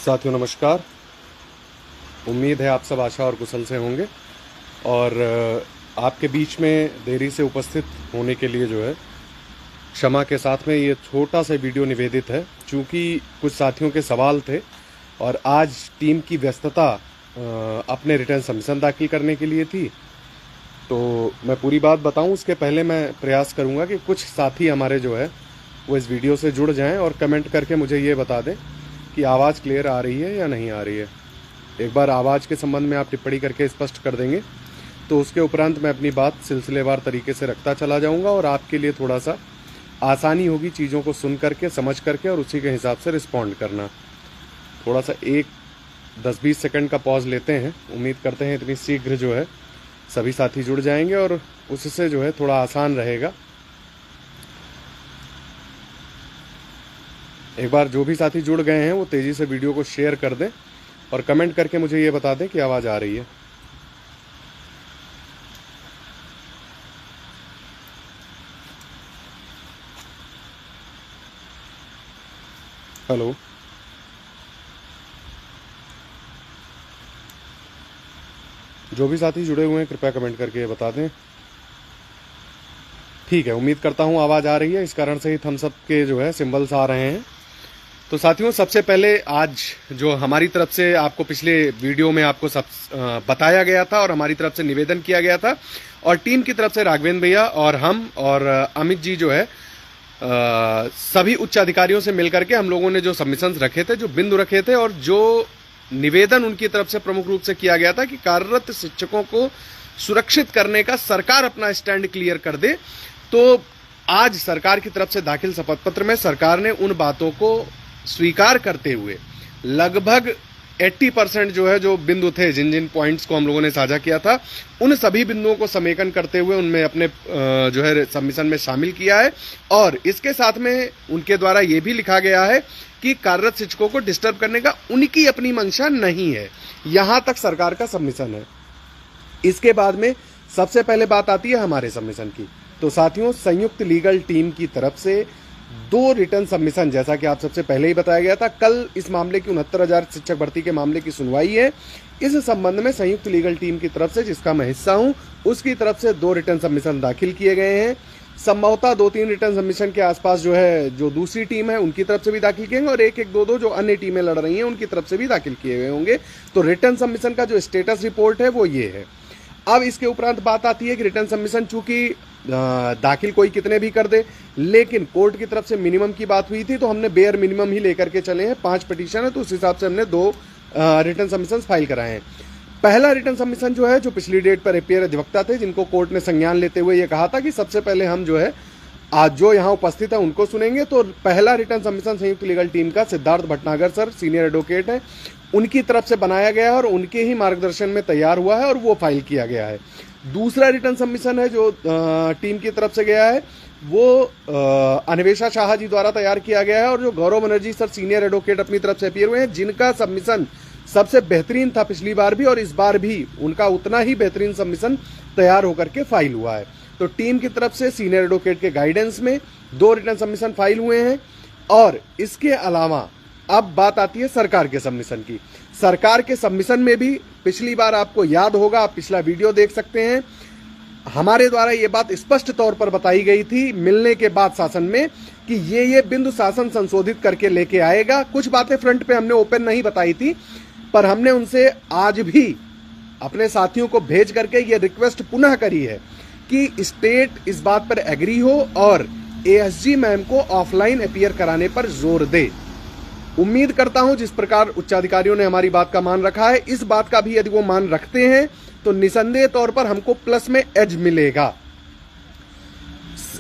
साथियों नमस्कार। उम्मीद है आप सब आशा और कुशल से होंगे और आपके बीच में देरी से उपस्थित होने के लिए जो है क्षमा के साथ में ये छोटा सा वीडियो निवेदित है, क्योंकि कुछ साथियों के सवाल थे और आज टीम की व्यस्तता अपने रिटर्न सबमिशन दाखिल करने के लिए थी। तो मैं पूरी बात बताऊं उसके पहले मैं प्रयास करूंगा कि कुछ साथी हमारे जो है वो इस वीडियो से जुड़ जाएं और कमेंट करके मुझे ये बता दें कि आवाज़ क्लियर आ रही है या नहीं आ रही है। एक बार आवाज़ के संबंध में आप टिप्पणी करके स्पष्ट कर देंगे तो उसके उपरांत मैं अपनी बात सिलसिलेवार तरीके से रखता चला जाऊंगा और आपके लिए थोड़ा सा आसानी होगी चीज़ों को सुन करके, समझ करके और उसी के हिसाब से रिस्पॉन्ड करना। थोड़ा सा 10-20 सेकंड का पॉज लेते हैं। उम्मीद करते हैं इतनी शीघ्र जो है सभी साथी जुड़ जाएंगे और उससे जो है थोड़ा आसान रहेगा। एक बार जो भी साथी जुड़ गए हैं वो तेज़ी से वीडियो को शेयर कर दें और कमेंट करके मुझे ये बता दें कि आवाज़ आ रही है। हेलो, जो भी साथी जुड़े हुए हैं कृपया कमेंट करके ये बता दें। ठीक है, उम्मीद करता हूँ आवाज़ आ रही है। इस कारण से ही थम्स अप के जो है सिंबल्स आ रहे हैं। तो साथियों, सबसे पहले आज जो हमारी तरफ से आपको पिछले वीडियो में आपको सब बताया गया था और हमारी तरफ से निवेदन किया गया था और टीम की तरफ से राघवेंद्र भैया और हम और अमित जी जो है सभी उच्च अधिकारियों से मिलकर के हम लोगों ने जो सबमिशंस रखे थे, जो बिंदु रखे थे और जो निवेदन उनकी तरफ से प्रमुख रूप से किया गया था कि कार्यरत शिक्षकों को सुरक्षित करने का सरकार अपना स्टैंड क्लियर कर दे। तो आज सरकार की तरफ से दाखिल शपथ पत्र में सरकार ने उन बातों को स्वीकार करते हुए लगभग 80% जो है जो बिंदु थे, जिन जिन पॉइंट्स को हम लोगों ने साझा किया था, उन सभी बिंदुओं को समेकन करते हुए उनमें अपने जो है सबमिशन में शामिल किया है। और इसके साथ में उनके द्वारा ये भी लिखा गया है कि कार्यरत शिक्षकों को डिस्टर्ब करने का उनकी अपनी मंशा नहीं है। यहां तक सरकार का सबमिशन है। इसके बाद में सबसे पहले बात आती है हमारे सबमिशन की। तो साथियों, संयुक्त लीगल टीम की तरफ से 2 रिटर्न सबमिशन, जैसा कि आप सबसे पहले ही बताया गया था, कल इस मामले की 69,000 शिक्षक भर्ती के मामले की सुनवाई है। इस संबंध में संयुक्त लीगल टीम की तरफ से, जिसका मैं हिस्सा हूं, उसकी तरफ से 2 रिटर्न सबमिशन दाखिल किए गए हैं। संभवतः 2-3 रिटर्न सबमिशन के आसपास जो है जो दूसरी टीम है उनकी तरफ से भी दाखिल किए और 1-2 जो अन्य टीमें लड़ रही हैं उनकी तरफ से भी दाखिल किए गए होंगे। तो रिटर्न सबमिशन का जो स्टेटस रिपोर्ट है वो ये है। अब इसके उपरांत बात आती है कि रिटर्न सबमिशन चूंकि दाखिल कोई कितने भी कर दे, लेकिन कोर्ट की तरफ से मिनिमम की बात हुई थी तो हमने बेयर मिनिमम ही लेकर के चले हैं। 5 पिटीशन है तो उस हिसाब से हमने 2 रिटर्न सबमिशन फाइल कराए हैं। पहला रिटर्न सबमिशन जो है, जो पिछली डेट पर अपियर अधिवक्ता थे, जिनको कोर्ट ने संज्ञान लेते हुए ये कहा था कि सबसे पहले हम जो है आज जो यहाँ उपस्थित है उनको सुनेंगे। तो पहला रिटर्न सबमिशन संयुक्त लीगल टीम का Siddharth Bhatnagar sir senior advocate है, उनकी तरफ से बनाया गया है और उनके ही मार्गदर्शन में तैयार हुआ है और वो फाइल किया गया है। दूसरा रिटर्न सबमिशन है जो टीम की तरफ से गया है, वो अन्वेषा शाह जी द्वारा तैयार किया गया है और जो गौरव बनर्जी सर सीनियर एडवोकेट अपनी तरफ से अपीयर हुए हैं, जिनका सबमिशन सबसे बेहतरीन था पिछली बार भी और इस बार भी उनका उतना ही बेहतरीन सबमिशन तैयार होकर के फाइल हुआ है। तो टीम की तरफ से सीनियर एडवोकेट के गाइडेंस में 2 रिटर्न सबमिशन फाइल हुए हैं। और इसके अलावा अब बात आती है सरकार के सबमिशन की। सरकार के सबमिशन में भी पिछली बार आपको याद होगा, आप पिछला वीडियो देख सकते हैं, हमारे द्वारा ये बात स्पष्ट तौर पर बताई गई थी मिलने के बाद शासन में कि ये बिंदु शासन संशोधित करके लेके आएगा। कुछ बातें फ्रंट पे हमने ओपन नहीं बताई थी, पर हमने उनसे आज भी अपने साथियों को भेज करके ये रिक्वेस्ट पुनः करी है कि स्टेट इस बात पर एग्री हो और एएसजी मैम को ऑफलाइन अपीयर कराने पर जोर दे। उम्मीद करता हूं जिस प्रकार उच्चाधिकारियों ने हमारी बात का मान रखा है, इस बात का भी यदि वो मान रखते हैं तो निसंदेह तौर पर हमको प्लस में एज मिलेगा।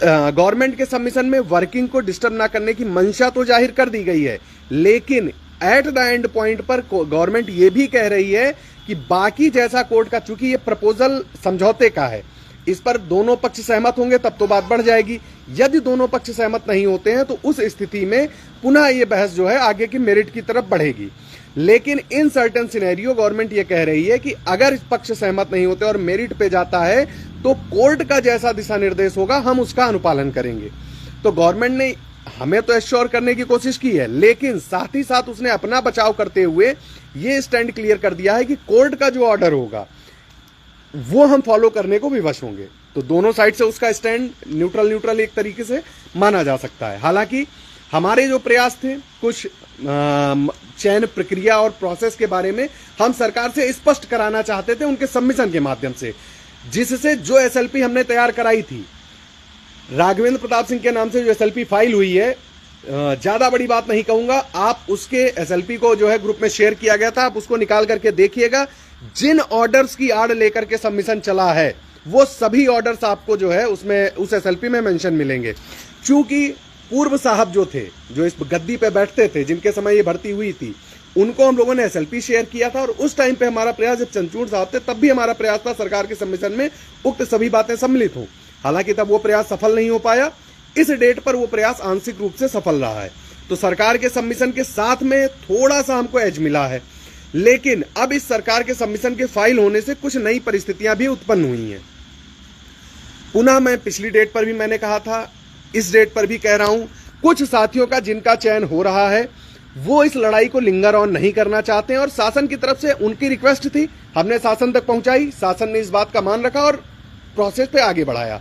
गवर्नमेंट के सबमिशन में वर्किंग को डिस्टर्ब ना करने की मंशा तो जाहिर कर दी गई है, लेकिन एट द एंड पॉइंट पर गवर्नमेंट ये भी कह रही है कि बाकी जैसा कोर्ट का, चूंकि ये प्रपोजल समझौते का है, इस पर दोनों पक्ष सहमत होंगे तब तो बात बढ़ जाएगी। यदि दोनों पक्ष सहमत नहीं होते हैं तो उस स्थिति में पुनः ये बहस जो है आगे की मेरिट की तरफ बढ़ेगी। लेकिन इन सर्टेन सिनेरियो गवर्नमेंट ये कह रही है कि अगर इस पक्ष सहमत नहीं होते और मेरिट पे जाता है तो कोर्ट का जैसा दिशा निर्देश होगा हम उसका अनुपालन करेंगे। तो गवर्नमेंट ने हमें तो एश्योर करने की कोशिश की है, लेकिन साथ ही साथ उसने अपना बचाव करते हुए ये स्टैंड क्लियर कर दिया है कि कोर्ट का जो ऑर्डर होगा वो हम फॉलो करने को विवश होंगे। तो दोनों साइड से उसका स्टैंड न्यूट्रल एक तरीके से माना जा सकता है। हालांकि हमारे जो प्रयास थे कुछ चयन प्रक्रिया और प्रोसेस के बारे में हम सरकार से स्पष्ट कराना चाहते थे उनके सबमिशन के माध्यम से, जिससे जो एसएलपी हमने तैयार कराई थी राघवेंद्र प्रताप सिंह के नाम से जो एसएलपी फाइल हुई है, ज्यादा बड़ी बात नहीं कहूंगा, आप उसके एसएलपी को जो है ग्रुप में शेयर किया गया था, आप उसको निकाल करके देखिएगा। जिन ऑर्डर्स की आड़ लेकर के सबमिशन चला है वो सभी ऑर्डर्स आपको जो है उसमें उस एसएलपी में मेंशन मिलेंगे। चूंकि पूर्व साहब जो थे, जो इस गद्दी पे बैठते थे, जिनके समय ये भर्ती हुई थी, उनको हम लोगों ने एसएलपी शेयर किया था और उस टाइम पे हमारा प्रयास, जब चंद्रचूड़ साहब थे तब भी हमारा प्रयास था सरकार के सबमिशन में उक्त सभी बातें सम्मिलित हों। हालांकि तब वो प्रयास सफल नहीं हो पाया। इस डेट पर वो प्रयास आंशिक रूप से सफल रहा है। तो सरकार के सबमिशन के साथ में थोड़ा सा हमको एज मिला है, लेकिन अब इस सरकार के सबमिशन के फाइल होने से कुछ नई परिस्थितियां भी उत्पन्न हुई हैं। पुनः मैं पिछली डेट पर भी मैंने कहा था, इस डेट पर भी कह रहा हूं, कुछ साथियों का जिनका चयन हो रहा है वो इस लड़ाई को लिंगर ऑन नहीं करना चाहते हैं और शासन की तरफ से उनकी रिक्वेस्ट थी, हमने शासन तक पहुंचाई, शासन ने इस बात का मान रखा और प्रोसेस पे आगे बढ़ाया।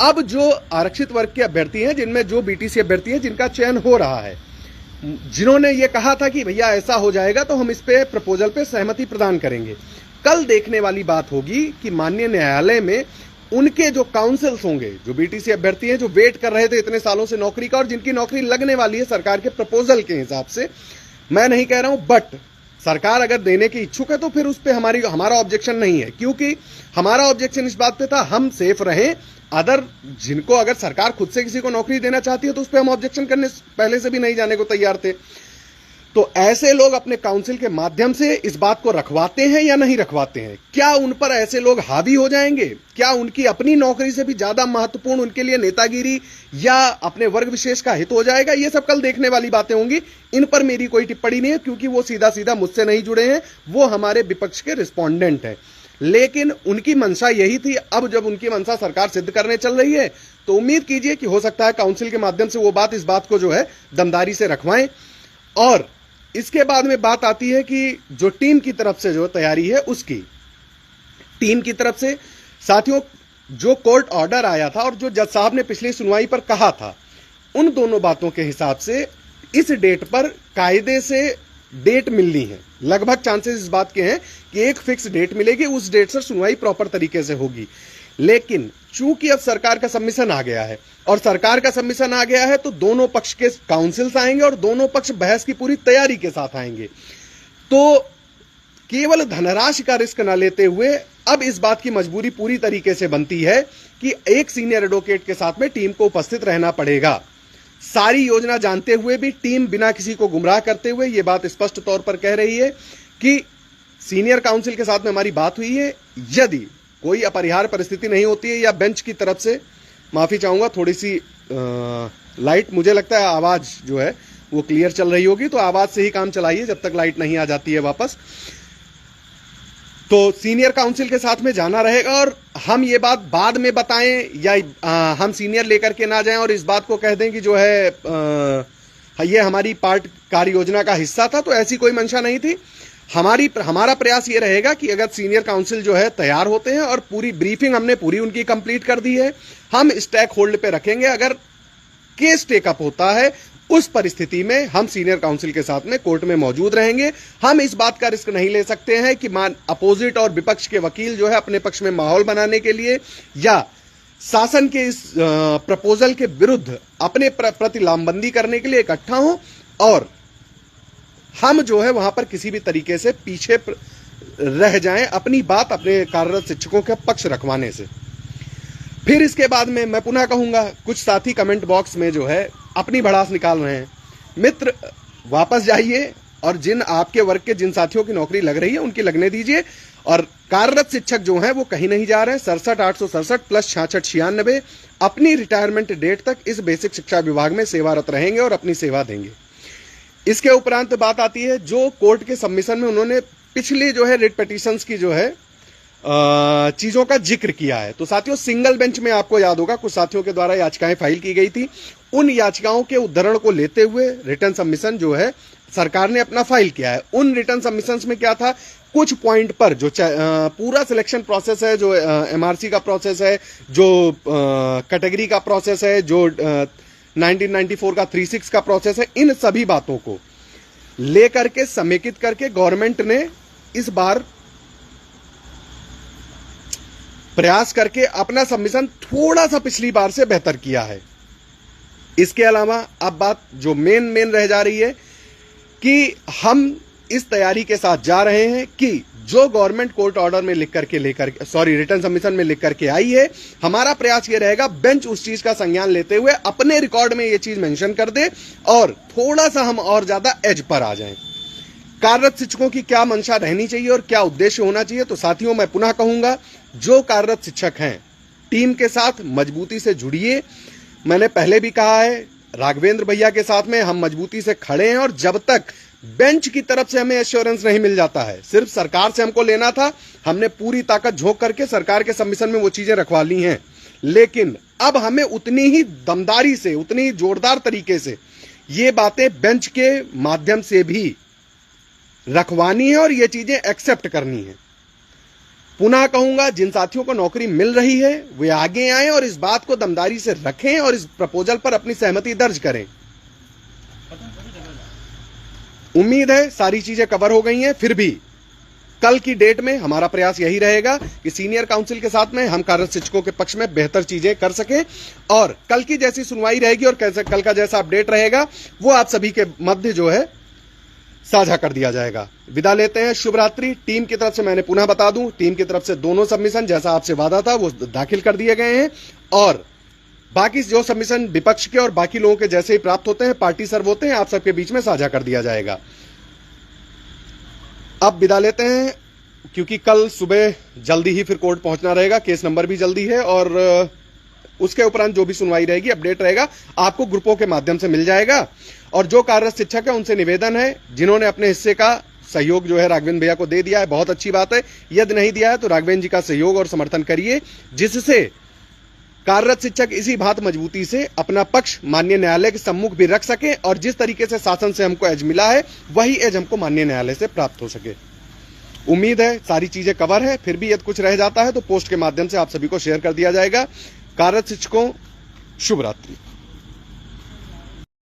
अब जो आरक्षित वर्ग के अभ्यर्थी हैं, जिनमें जो बीटीसी अभ्यर्थी हैं जिनका चयन हो रहा है, जिन्होंने ये कहा था कि भैया ऐसा हो जाएगा तो हम इस पे प्रपोजल पे सहमति प्रदान करेंगे, कल देखने वाली बात होगी कि माननीय न्यायालय में उनके जो काउंसिल्स होंगे, जो बीटीसी अभ्यर्थी हैं, जो वेट कर रहे थे इतने सालों से नौकरी का और जिनकी नौकरी लगने वाली है सरकार के प्रपोजल के हिसाब से, मैं नहीं कह रहा हूं, बट सरकार अगर देने की इच्छुक है तो फिर उस पर हमारा ऑब्जेक्शन नहीं है, क्योंकि हमारा ऑब्जेक्शन इस बात पे था हम सेफ रहें। अदर जिनको अगर सरकार खुद से किसी को नौकरी देना चाहती है तो उस पर हम ऑब्जेक्शन करने पहले से भी नहीं जाने को तैयार थे। तो ऐसे लोग अपने काउंसिल के माध्यम से इस बात को रखवाते हैं या नहीं रखवाते हैं? क्या उन पर ऐसे लोग हावी हो जाएंगे? क्या उनकी अपनी नौकरी से भी ज्यादा महत्वपूर्ण उनके लिए नेतागिरी या अपने वर्ग विशेष का हित हो जाएगा? ये सब कल देखने वाली बातें होंगी। इन पर मेरी कोई टिप्पणी नहीं है, क्योंकि वो सीधा सीधा मुझसे नहीं जुड़े हैं, वो हमारे विपक्ष के रिस्पोंडेंट हैं। लेकिन उनकी मंशा यही थी। अब जब उनकी मंशा सरकार सिद्ध करने चल रही है तो उम्मीद कीजिए कि हो सकता है काउंसिल के माध्यम से वो बात, इस बात को जो है दमदारी से रखवाएं। और इसके बाद में बात आती है कि जो टीम की तरफ से जो तैयारी है, उसकी टीम की तरफ से साथियों जो कोर्ट ऑर्डर आया था और जो जज साहब ने पिछली सुनवाई पर कहा था, उन दोनों बातों के हिसाब से इस डेट पर कायदे से डेट मिलनी है। लगभग चांसेस इस बात के हैं कि एक फिक्स डेट मिलेगी, उस डेट से सुनवाई प्रॉपर तरीके से होगी। लेकिन चूंकि अब सरकार का सबमिशन आ गया है और सरकार का सबमिशन आ गया है तो दोनों पक्ष के काउंसिल्स आएंगे और दोनों पक्ष बहस की पूरी तैयारी के साथ आएंगे। तो केवल धनराशि का रिस्क न लेते हुए अब इस बात की मजबूरी पूरी तरीके से बनती है कि एक सीनियर एडवोकेट के साथ में टीम को उपस्थित रहना पड़ेगा। सारी योजना जानते हुए भी टीम बिना किसी को गुमराह करते हुए ये बात स्पष्ट तौर पर कह रही है कि सीनियर काउंसिल के साथ में हमारी बात हुई है, यदि कोई अपरिहार्य परिस्थिति नहीं होती है या बेंच की तरफ से, माफी चाहूंगा थोड़ी सी लाइट, मुझे लगता है आवाज जो है वो क्लियर चल रही होगी, तो आवाज से ही काम चलाइए जब तक लाइट नहीं आ जाती है वापस। तो सीनियर काउंसिल के साथ में जाना रहेगा और हम ये बात बाद में बताएं या हम सीनियर लेकर के ना जाएं और इस बात को कह दें कि जो है ये हमारी पार्ट कार्य योजना का हिस्सा था, तो ऐसी कोई मंशा नहीं थी। हमारा प्रयास ये रहेगा कि अगर सीनियर काउंसिल जो है तैयार होते हैं और पूरी ब्रीफिंग हमने पूरी उनकी कंप्लीट कर दी है, हम स्टैक होल्ड पे रखेंगे। अगर केस टेकअप होता है उस परिस्थिति में हम सीनियर काउंसिल के साथ में कोर्ट में मौजूद रहेंगे। हम इस बात का रिस्क नहीं ले सकते हैं कि अपोजिट और विपक्ष के वकील जो है अपने पक्ष में माहौल बनाने के लिए या शासन के इस प्रपोजल के विरुद्ध अपने प्रति लामबंदी करने के लिए इकट्ठा हों और हम जो है वहां पर किसी भी तरीके से पीछे रह जाएं अपनी बात अपने कार्यरत शिक्षकों के पक्ष रखवाने से। फिर इसके बाद में मैं पुनः कहूंगा, कुछ साथी कमेंट बॉक्स में जो है अपनी भड़ास निकाल रहे हैं। मित्र, वापस जाइए और जिन आपके वर्ग के जिन साथियों की नौकरी लग रही है उनकी लगने दीजिए। और कार्यरत शिक्षक जो हैं वो कहीं नहीं जा रहे हैं। 67,867 प्लस 66,96 अपनी रिटायरमेंट डेट तक इस बेसिक शिक्षा विभाग में सेवारत रहेंगे और अपनी सेवा देंगे। इसके उपरांत बात आती है जो कोर्ट के सबमिशन में उन्होंने पिछले जो है रिट पिटीशंस की जो है चीजों का जिक्र किया है। तो साथियों, सिंगल बेंच में आपको याद होगा कुछ साथियों के द्वारा याचिकाएं फाइल की गई थी, उन याचिकाओं के उद्धरण को लेते हुए रिटर्न सबमिशन जो है सरकार ने अपना फाइल किया है। उन रिटर्न सबमिशंस में क्या था, कुछ पॉइंट पर जो पूरा सिलेक्शन प्रोसेस है, जो एमआरसी का प्रोसेस है, जो कैटेगरी का प्रोसेस है, जो 1994 का 36 का प्रोसेस है, इन सभी बातों को लेकर के समेकित करके गवर्नमेंट ने इस बार प्रयास करके अपना सबमिशन थोड़ा सा पिछली बार से बेहतर किया है। इसके अलावा अब बात जो मेन रह जा रही है कि हम इस तैयारी के साथ जा रहे हैं कि जो गवर्नमेंट कोर्ट ऑर्डर में रिटर्न सबमिशन में लिख करके आई है, हमारा प्रयास ये रहेगा बेंच उस चीज का संज्ञान लेते हुए अपने रिकॉर्ड में ये चीज मेंशन कर दे और थोड़ा सा हम और ज्यादा एज पर आ जाएं। कार्यरत शिक्षकों की क्या मंशा रहनी चाहिए और क्या उद्देश्य होना चाहिए, तो साथियों मैं पुनः कहूंगा, जो कार्यरत शिक्षक हैं टीम के साथ मजबूती से जुड़िए। मैंने पहले भी कहा है, राघवेंद्र भैया के साथ में हम मजबूती से खड़े हैं और जब तक बेंच की तरफ से हमें एश्योरेंस नहीं मिल जाता है, सिर्फ सरकार से हमको लेना था, हमने पूरी ताकत झोंक करके सरकार के सबमिशन में वो चीजें रखवा ली हैं, लेकिन अब हमें उतनी ही दमदारी से, उतनी ही जोरदार तरीके से ये बातें बेंच के माध्यम से भी रखवानी है और ये चीजें एक्सेप्ट करनी है। पुनः कहूंगा, जिन साथियों को नौकरी मिल रही है वे आगे आएं और इस बात को दमदारी से रखें और इस प्रपोजल पर अपनी सहमति दर्ज करें। उम्मीद है सारी चीजें कवर हो गई हैं। फिर भी कल की डेट में हमारा प्रयास यही रहेगा कि सीनियर काउंसिल के साथ में हम कार्यरत शिक्षकों के पक्ष में बेहतर चीजें कर सकें और कल की जैसी सुनवाई रहेगी और कल का जैसा अपडेट रहेगा वो आप सभी के मध्य जो है साझा कर दिया जाएगा। विदा लेते हैं, शुभ रात्रि। टीम की तरफ से मैंने पुनः बता दूं, टीम की तरफ से दोनों सबमिशन जैसा आपसे वादा था वो दाखिल कर दिए गए हैं और बाकी जो सबमिशन विपक्ष के और बाकी लोगों के जैसे ही प्राप्त होते हैं, पार्टी सर्व होते हैं, आप सबके बीच में साझा कर दिया जाएगा। अब विदा लेते हैं क्योंकि कल सुबह जल्दी ही फिर कोर्ट पहुंचना रहेगा, केस नंबर भी जल्दी है और उसके उपरांत जो भी सुनवाई रहेगी, अपडेट रहेगा, आपको ग्रुपों के माध्यम से मिल जाएगा। और जो कार्यरत शिक्षक है उनसे निवेदन है, जिन्होंने अपने हिस्से का सहयोग जो है राघवेंद्र भैया को दे दिया है, बहुत अच्छी बात है। यदि नहीं दिया है तो राघवेंद्र जी का सहयोग और समर्थन करिए, जिससे कार्यरत शिक्षक इसी बात मजबूती से अपना पक्ष माननीय न्यायालय के सम्मुख भी रख सके और जिस तरीके से शासन से हमको एज मिला है वही एज हमको माननीय न्यायालय से प्राप्त हो सके। उम्मीद है सारी चीजें कवर है। फिर भी यदि कुछ रह जाता है तो पोस्ट के माध्यम से आप सभी को शेयर कर दिया जाएगा। कार्यरत शिक्षकों, शुभ रात्रि।